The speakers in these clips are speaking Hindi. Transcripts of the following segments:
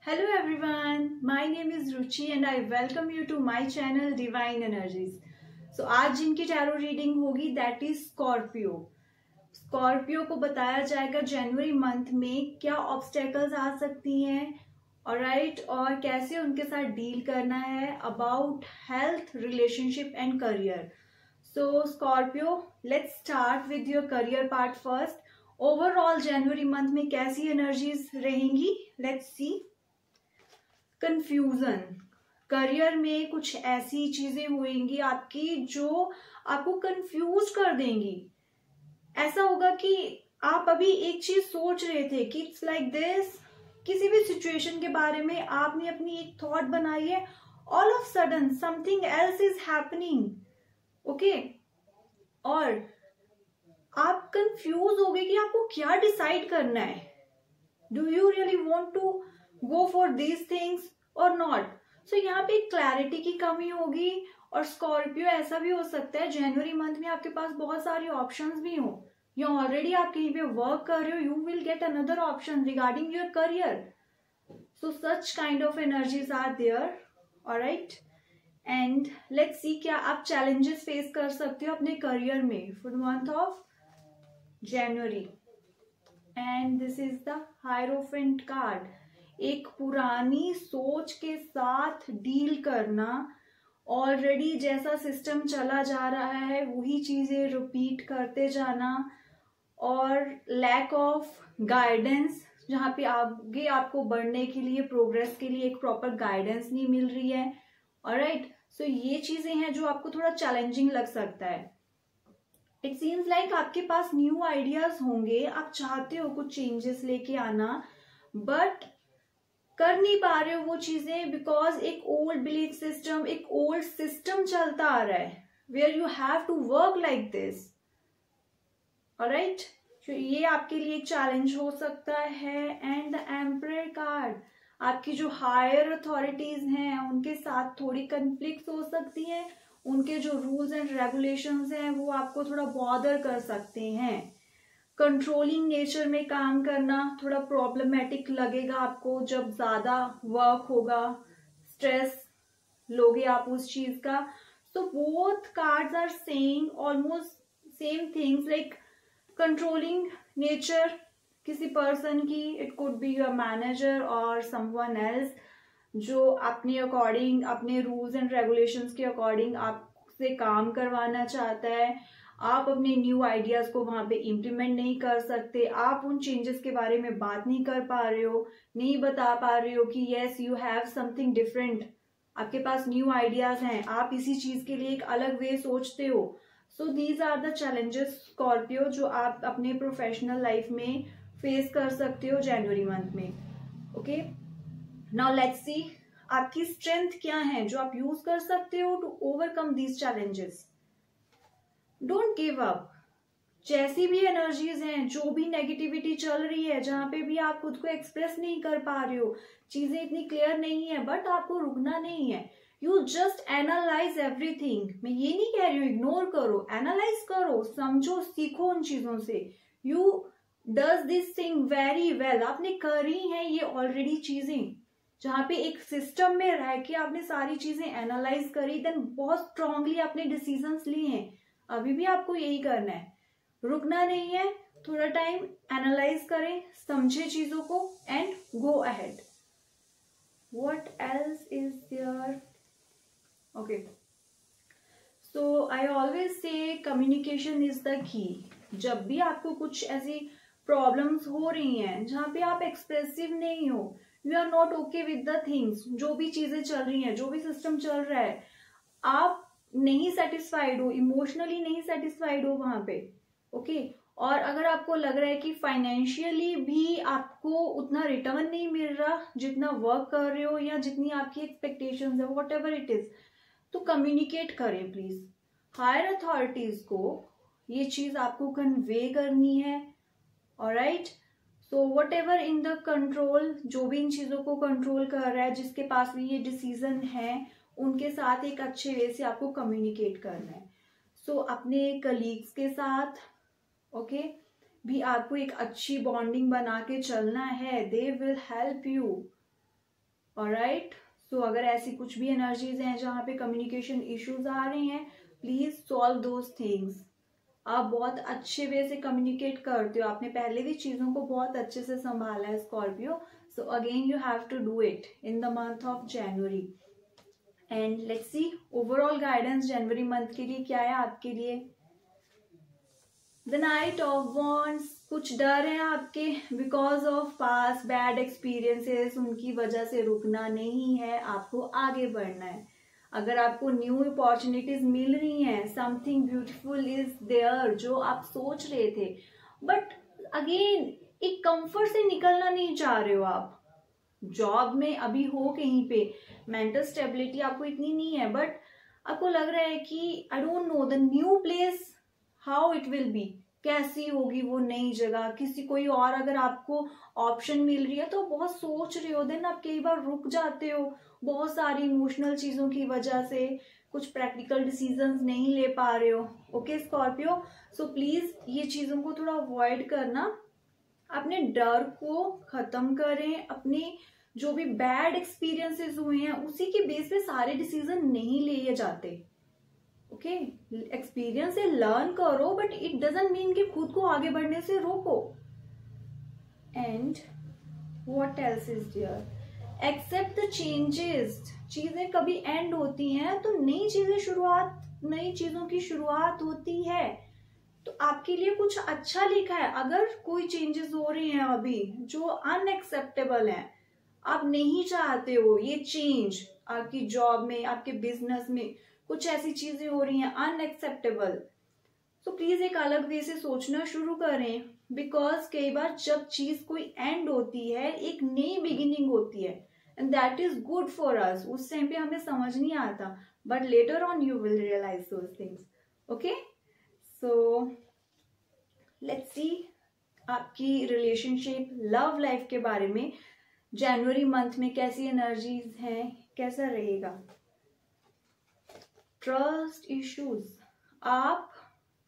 Hello everyone, my name is Ruchi and I welcome you to my channel Divine Energies. So आज जिनकी टैरो रीडिंग होगी दैट इज स्कॉर्पियो। स्कॉर्पियो को बताया जाएगा जनवरी मंथ में क्या ऑब्स्टेकल्स आ सकती हैं ऑलराइट और कैसे उनके साथ डील करना है about health, relationship and career. So Scorpio, let's start with your career part first. Overall January month में कैसी एनर्जीज रहेंगी, लेट्स सी। कंफ्यूजन, करियर में कुछ ऐसी चीजें होंगी आपकी जो आपको कंफ्यूज कर देंगी। ऐसा होगा कि आप अभी एक चीज सोच रहे थे कि इट्स लाइक दिस, किसी भी सिचुएशन के बारे में आपने अपनी एक थॉट बनाई है, all of sudden something else is happening, okay, और आप कंफ्यूज हो गए कि आपको क्या डिसाइड करना है। Do you really want to go for these things और नॉट। सो यहाँ पे क्लैरिटी की कमी होगी। और स्कॉर्पियो, ऐसा भी हो सकता है जनवरी मंथ में आपके पास बहुत सारे ऑप्शंस भी हो या ऑलरेडी आप कहीं पे वर्क कर रहे हो, you will get another option regarding your career. So such kind of energies are there, alright. And let's see क्या आप चैलेंजेस फेस कर सकते हो अपने करियर में for the month of January. And this is the hierophant card. एक पुरानी सोच के साथ डील करना, ऑलरेडी जैसा सिस्टम चला जा रहा है वही चीजें रिपीट करते जाना, और लैक ऑफ गाइडेंस, जहाँ पे आगे आपको बढ़ने के लिए, प्रोग्रेस के लिए एक प्रॉपर गाइडेंस नहीं मिल रही है, ऑलराइट। सो ये चीजें हैं जो आपको थोड़ा चैलेंजिंग लग सकता है। इट सीम्स लाइक आपके पास न्यू आइडियाज होंगे, आप चाहते हो कुछ चेंजेस लेके आना, बट कर नहीं पा रहे हो वो चीजें बिकॉज एक ओल्ड बिलीफ सिस्टम, एक ओल्ड सिस्टम चलता आ रहा है where you have to work like this, alright. ये आपके लिए एक चैलेंज हो सकता है। एंड द एम्परर कार्ड, आपकी जो हायर अथॉरिटीज हैं उनके साथ थोड़ी कन्फ्लिक्ट हो सकती हैं, उनके जो रूल्स एंड रेगुलेशंस हैं वो आपको थोड़ा बॉदर कर सकते हैं। कंट्रोलिंग नेचर में काम करना थोड़ा प्रॉब्लमेटिक लगेगा आपको जब ज्यादा वर्क होगा, स्ट्रेस लोगे आप उस चीज का। So both cards are saying almost same things, like controlling nature किसी पर्सन की, it could be your manager और समवन एल्स, जो अपने अकॉर्डिंग, अपने रूल्स एंड रेगुलेशंस के अकॉर्डिंग आपसे काम करवाना चाहता है। आप अपने न्यू आइडियाज को वहां पे इम्प्लीमेंट नहीं कर सकते, आप उन चेंजेस के बारे में बात नहीं कर पा रहे हो, नहीं बता पा रहे हो कि yes you have something different, आपके पास न्यू आइडियाज हैं, आप इसी चीज के लिए एक अलग वे सोचते हो। So these are the challenges Scorpio जो आप अपने प्रोफेशनल लाइफ में फेस कर सकते हो जनवरी मंथ में, ओके। नाउ लेट्स सी आपकी स्ट्रेंथ क्या है जो आप यूज कर सकते हो to overcome these challenges. Don't give up. जैसी भी एनर्जीज हैं, जो भी नेगेटिविटी चल रही है, जहां पे भी आप खुद को एक्सप्रेस नहीं कर पा रहे हो, चीजें इतनी क्लियर नहीं है, बट आपको रुकना नहीं है। You just analyse everything. मैं ये नहीं कह रही हूँ इग्नोर करो, एनालाइज करो, समझो, सीखो उन चीजों से। You does this thing very well. आपने करी है ये ऑलरेडी चीजें, जहां पे एक सिस्टम में रह के आपने सारी चीजें एनालाइज करी, देन बहुत स्ट्रांगली आपने डिसीजंस लिए हैं। अभी भी आपको यही करना है, रुकना नहीं है, थोड़ा टाइम एनालाइज करें, समझे चीजों को and go ahead. What else is there, okay. So I always say communication is the key. जब भी आपको कुछ ऐसी प्रॉब्लम्स हो रही हैं जहां पे आप एक्सप्रेसिव नहीं हो, you are not okay with the things, जो भी चीजें चल रही हैं, जो भी सिस्टम चल रहा है, आप नहीं सेटिस्फाइड हो, इमोशनली नहीं सेटिस्फाइड हो वहां पे, ओके। और अगर आपको लग रहा है कि फाइनेंशियली भी आपको उतना रिटर्न नहीं मिल रहा जितना वर्क कर रहे हो या जितनी आपकी एक्सपेक्टेशंस है, वॉट एवर इट इज, तो कम्युनिकेट करें प्लीज। हायर अथॉरिटीज को ये चीज आपको कन्वे करनी है, alright. So what ever in the control, जो भी इन चीजों को कंट्रोल कर रहा है, जिसके पास भी ये डिसीजन है, उनके साथ एक अच्छे वे से आपको कम्युनिकेट करना है। सो अपने कलीग्स के साथ, ओके, भी आपको एक अच्छी बॉन्डिंग बना के चलना है। They will help you, alright, so अगर ऐसी कुछ भी एनर्जीज हैं जहाँ पे कम्युनिकेशन इश्यूज आ रहे हैं, प्लीज सॉल्व दोज थिंग्स। आप बहुत अच्छे वे से कम्युनिकेट करते हो, आपने पहले भी चीजों को बहुत अच्छे से संभाला है Scorpio, so again you have to do it in the month of January. And let's see overall guidance January month के लिए क्या है आपके लिए। द नाइट ऑफ वॉन्ड्स, कुछ डर है आपके because of past bad experiences, उनकी वजह से रुकना नहीं है, आपको आगे बढ़ना है। अगर आपको न्यू अपॉर्चुनिटीज मिल रही हैं, समथिंग ब्यूटीफुल इज देयर जो आप सोच रहे थे, बट अगेन एक कंफर्ट से निकलना नहीं चाह रहे हो आप। जॉब में अभी हो कहीं पे, मेंटल स्टेबिलिटी आपको इतनी नहीं है, बट आपको लग रहा है कि I don't know the new place how it will be, कैसी होगी वो नई जगह, किसी कोई और अगर आपको ऑप्शन मिल रही है तो बहुत सोच रहे हो, देन आप कई बार रुक जाते हो बहुत सारी इमोशनल चीजों की वजह से, कुछ प्रैक्टिकल डिसीजंस नहीं ले पा रहे हो। ओके स्कॉर्पियो, सो प्लीज ये चीजों को थोड़ा अवॉइड करना, अपने डर को खत्म करें, अपने जो भी बैड एक्सपीरियंसेस हुए हैं उसी के बेस पे सारे डिसीजन नहीं लिए जाते। ओके, एक्सपीरियंस से लर्न करो, बट इट डजंट मीन कि खुद को आगे बढ़ने से रोको। And what else is there, accept the changes, चीजें कभी एंड होती हैं तो नई चीजों की शुरुआत होती है, तो आपके लिए कुछ अच्छा लिखा है। अगर कोई चेंजेस हो रहे हैं अभी जो अनएक्सेप्टेबल हैं, आप नहीं चाहते हो ये चेंज, आपकी जॉब में, आपके बिजनेस में कुछ ऐसी चीजें हो रही हैं अनएक्सेप्टेबल, तो प्लीज एक अलग वे से सोचना शुरू करें, बिकॉज कई बार जब चीज कोई एंड होती है एक नई बिगिनिंग होती है, and that is good for us. उस टाइम पे हमें समझ नहीं आता, but later on you will realise those things. Okay, so let's see आपकी रिलेशनशिप, लव लाइफ के बारे में जनवरी मंथ में कैसी एनर्जीज हैं, कैसा रहेगा। ट्रस्ट इश्यूज, आप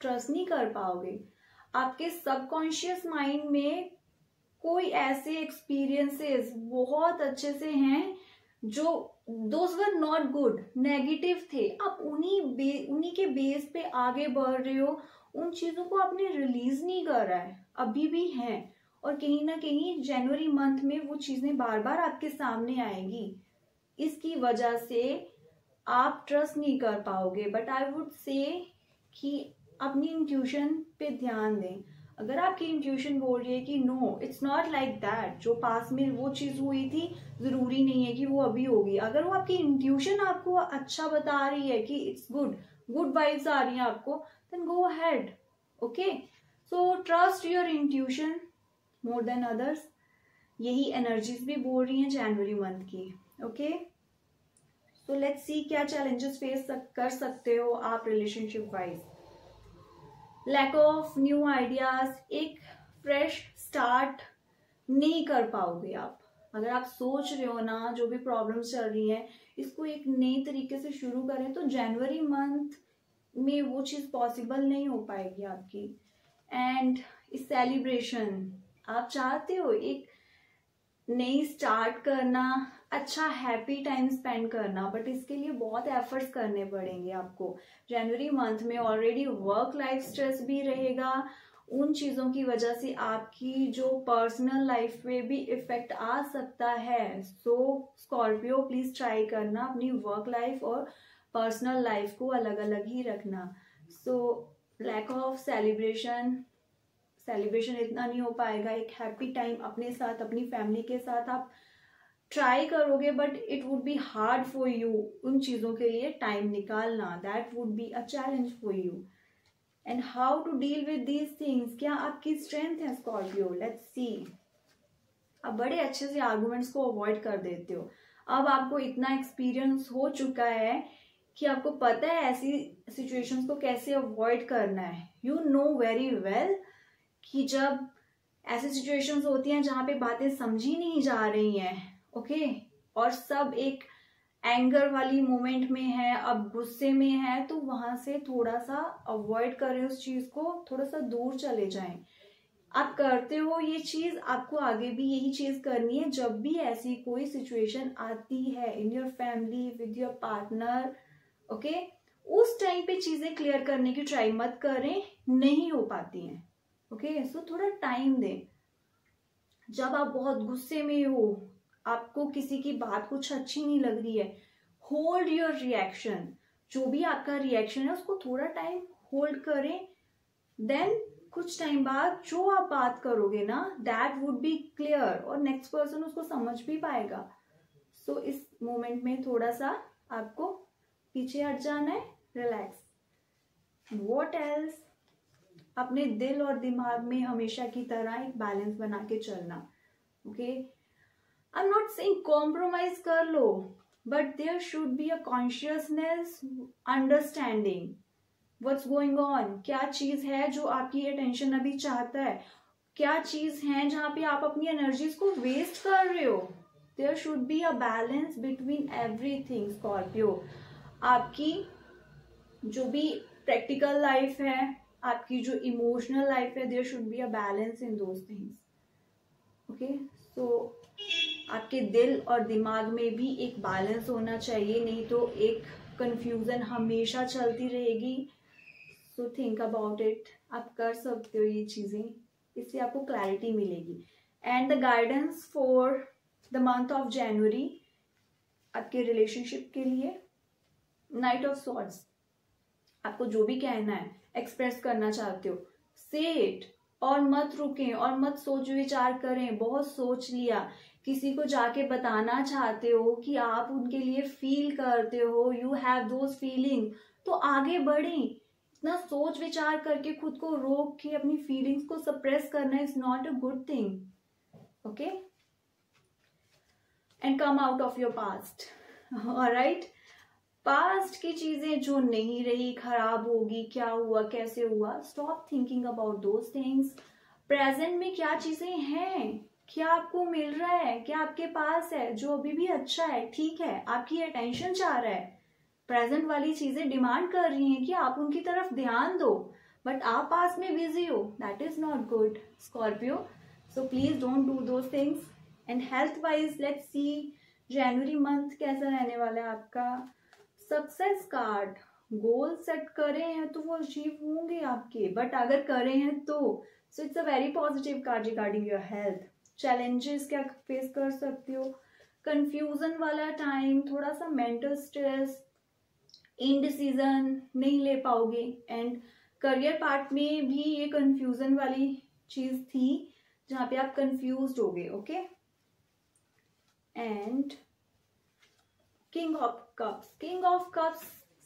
ट्रस्ट नहीं कर पाओगे, आपके सबकॉन्शियस माइंड में कोई ऐसे एक्सपीरियंसेस बहुत अच्छे से हैं जो those were not good, negative थे, आप उन्हीं के बेस पे आगे बढ़ रहे हो, उन चीजों को आपने रिलीज नहीं कर रहा है, अभी भी हैं, और कहीं ना कहीं जनवरी मंथ में वो चीजें बार बार आपके सामने आएंगी, इसकी वजह से आप ट्रस्ट नहीं कर पाओगे। बट आई वुड से कि अपनी इंट्यूशन पे ध्यान दें। अगर आपकी इंट्यूशन बोल रही है कि no it's not like that, जो पास में वो चीज हुई थी जरूरी नहीं है कि वो अभी होगी, अगर वो आपकी इंट्यूशन आपको अच्छा बता रही है कि इट्स गुड वाइब्स आ रही हैं आपको, then go ahead. Okay, so trust your intuition more than others, यही एनर्जीज भी बोल रही हैं जनवरी मंथ की। ओके, सो लेट्स सी क्या चैलेंजेस फेस कर सकते हो आप relationship wise. Lack of new ideas, एक फ्रेश स्टार्ट नहीं कर पाओगे आप। अगर आप सोच रहे हो ना जो भी प्रॉब्लम्स चल रही हैं इसको एक नई तरीके से शुरू करें, तो जनवरी मंथ में वो चीज पॉसिबल नहीं हो पाएगी आपकी। एंड इस सेलिब्रेशन, आप चाहते हो एक नई स्टार्ट करना, अच्छा हैप्पी टाइम स्पेंड करना, बट इसके लिए बहुत एफर्ट्स करने पड़ेंगे आपको। जनवरी मंथ में ऑलरेडी वर्क लाइफ स्ट्रेस भी रहेगा, उन चीजों की वजह से आपकी जो पर्सनल लाइफ पे भी इफेक्ट आ सकता है। सो स्कॉर्पियो प्लीज ट्राई करना अपनी वर्क लाइफ और पर्सनल लाइफ को अलग अलग ही रखना। सो लैक ऑफ सेलिब्रेशन इतना नहीं हो पाएगा। एक हैप्पी टाइम अपने साथ, अपनी फैमिली के साथ आप ट्राई करोगे, but it would be hard for you उन चीजों के लिए टाइम निकालना, that would be a challenge for you. And how to deal with these things, क्या आपकी स्ट्रेंथ है स्कॉर्पियो, लेट्स सी। आप बड़े अच्छे से आर्गुमेंट्स को अवॉइड कर देते हो, अब आपको इतना एक्सपीरियंस हो चुका है कि आपको पता है ऐसी सिचुएशंस को कैसे अवॉइड करना है। यू नो वेरी वेल कि जब ऐसी सिचुएशंस होती हैं जहां पे बातें समझी नहीं जा रही हैं, ओके, और सब एक एंगर वाली मोमेंट में है, अब गुस्से में है, तो वहां से थोड़ा सा अवॉइड करें उस चीज को, थोड़ा सा दूर चले जाएं। आप करते हो ये चीज, आपको आगे भी यही चीज करनी है। जब भी ऐसी कोई सिचुएशन आती है in your family with your partner, okay, उस टाइम पे चीजें क्लियर करने की ट्राई मत करें, नहीं हो पाती हैं। ओके, सो थोड़ा टाइम दें। जब आप बहुत गुस्से में हो, आपको किसी की बात कुछ अच्छी नहीं लग रही है, होल्ड योर रिएक्शन। जो भी आपका रिएक्शन है उसको थोड़ा टाइम होल्ड करें, देन कुछ टाइम बाद जो आप बात करोगे ना, दैट वुड बी क्लियर और नेक्स्ट पर्सन उसको समझ भी पाएगा। सो इस मोमेंट में थोड़ा सा आपको पीछे हट जाना है, रिलैक्स। व्हाट एल्स, अपने दिल और दिमाग में हमेशा की तरह एक बैलेंस बना के चलना। Okay, I am not saying compromise कर लो, but there should be a consciousness, understanding what's going on. क्या चीज है जो आपकी अटेंशन अभी चाहता है, क्या चीज है जहां पे आप अपनी एनर्जीज को वेस्ट कर रहे हो। There should be a balance between everything Scorpio. आपकी जो भी प्रैक्टिकल लाइफ है, आपकी जो इमोशनल लाइफ है, there should be a balance in those things. Okay, so आपके दिल और दिमाग में भी एक बैलेंस होना चाहिए, नहीं तो एक कंफ्यूजन हमेशा चलती रहेगी। सो थिंक अबाउट इट, आप कर सकते हो ये चीजें, इससे आपको क्लैरिटी मिलेगी। And the guidance for the month of जनवरी आपके रिलेशनशिप के लिए, नाइट ऑफ सॉर्ड्स। आपको जो भी कहना है, एक्सप्रेस करना चाहते हो, से इट, और मत रुकें और मत सोच विचार करें। बहुत सोच लिया, किसी को जाके बताना चाहते हो कि आप उनके लिए फील करते हो, यू हैव दोज फीलिंग, तो आगे बढ़ें। इतना सोच विचार करके खुद को रोक के अपनी फीलिंग्स को सप्रेस करना is not a good thing. Okay, and come out of your past. Alright, past की चीजें जो नहीं रही, खराब होगी, क्या हुआ, कैसे हुआ, stop thinking about those things. Present में क्या चीजें हैं, क्या आपको मिल रहा है, क्या आपके पास है जो अभी भी अच्छा है, ठीक है, आपकी अटेंशन चाह रहा है, प्रेजेंट वाली चीजें डिमांड कर रही हैं कि आप उनकी तरफ ध्यान दो, बट आप पास में बिजी हो, that is not good Scorpio. So please don't do those things. And health wise let's see January month कैसा रहने वाला है आपका। सक्सेस कार्ड, गोल सेट करे हैं तो वो अचीव होंगे आपके, बट अगर करे हैं तो so it's a very positive card regarding your health. Challenges क्या फेस कर सकते हो, कंफ्यूजन वाला टाइम, थोड़ा सा मेंटल स्ट्रेस, इनडिसीजन, नहीं ले पाओगे। एंड करियर पार्ट में भी ये कंफ्यूजन वाली चीज थी जहां पे आप कंफ्यूज्ड हो गए। Okay, and king of cups, king of cups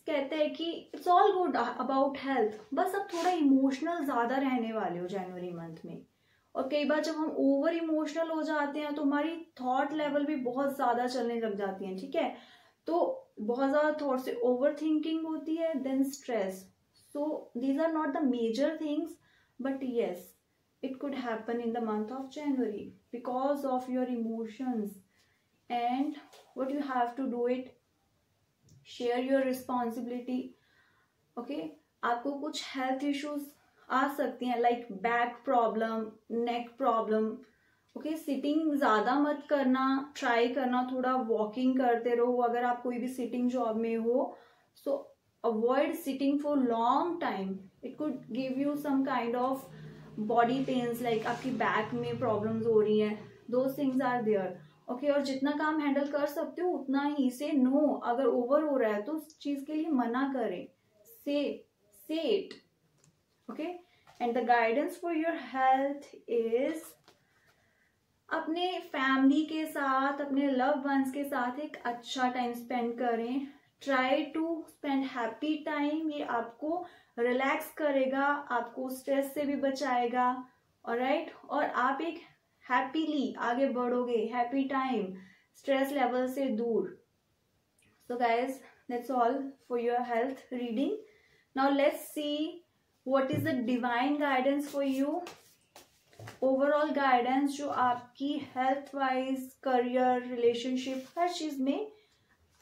कहते हैं कि it's all good about health, बस अब थोड़ा इमोशनल ज्यादा रहने वाले हो जनवरी मंथ में। और कई बार जब हम ओवर इमोशनल हो जाते हैं तो हमारी थॉट लेवल भी बहुत ज्यादा चलने लग जाती है, ठीक है, तो बहुत ज्यादा थॉट से ओवर थिंकिंग होती है, then stress. So these are not the major things, but yes it could happen in the month of January because of your emotions. And what you have to do it, share your responsibility. Okay, आपको कुछ हेल्थ इश्यूज आ सकती हैं, लाइक बैक प्रॉब्लम, नेक प्रॉब्लम। ओके, सिटिंग ज्यादा मत करना, ट्राई करना थोड़ा वॉकिंग करते रहो अगर आप कोई भी सिटिंग जॉब में हो। So avoid sitting for long time, it could give you some kind of body pains, like आपकी बैक में प्रॉब्लम्स हो रही हैं, those things are there. Okay, और जितना काम हैंडल कर सकते हो उतना ही से नो, अगर ओवर हो रहा है तो उस चीज के लिए मना करें, say it. Okay, and the guidance for your health is अपने फैमिली के साथ, अपने लव वंस के साथ एक अच्छा टाइम स्पेंड करें। Try to spend happy time, ये आपको रिलैक्स करेगा, आपको स्ट्रेस से भी बचाएगा। ऑलराइट, और आप एक हैप्पीली आगे बढ़ोगे, हैप्पी टाइम, स्ट्रेस लेवल से दूर। So guys, that's all for your health reading. Now let's see what is the divine guidance for you. Overall guidance जो आपकी हेल्थ वाइज, करियर, रिलेशनशिप, हर चीज में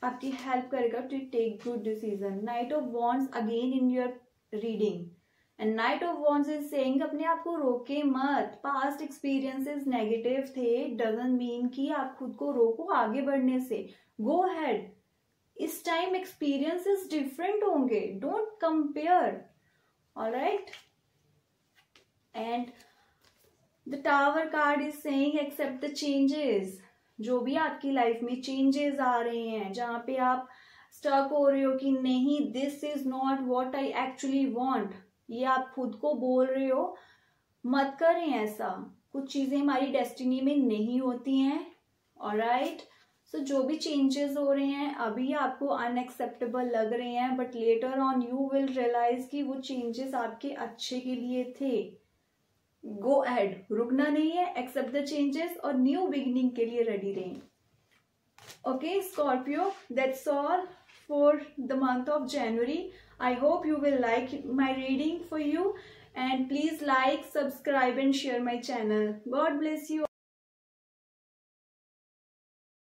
आपकी हेल्प करेगा to take good decision. Knight of wands again in your reading, and knight of wands is saying अपने आप को रोके मत। पास्ट एक्सपीरियंसेस नेगेटिव थे, डजंट मीन कि आप खुद को रोको आगे बढ़ने से। गो हेड, इस टाइम एक्सपीरियंसेस डिफरेंट होंगे, don't compare, alright. And the tower card is saying accept the changes. जो भी आपकी लाइफ में चेंजेस आ रहे हैं, जहां पे आप स्टक हो रहे हो कि नहीं this is not what I actually want, ये आप खुद को बोल रहे हो, मत करें ऐसा। कुछ चीजें हमारी डेस्टिनी में नहीं होती हैं, ऑलराइट। सो जो भी चेंजेस हो रहे हैं अभी आपको अनएक्सेप्टेबल लग रहे हैं, but later on you will realise कि वो चेंजेस आपके अच्छे के लिए थे। गो अहेड, रुकना नहीं है, एक्सेप्ट द चेंजेस और न्यू बिगिनिंग के लिए रेडी रहें। Okay Scorpio, that's all for the month of January. I hope you will like my reading for you, and please like, subscribe and share my channel. God bless you.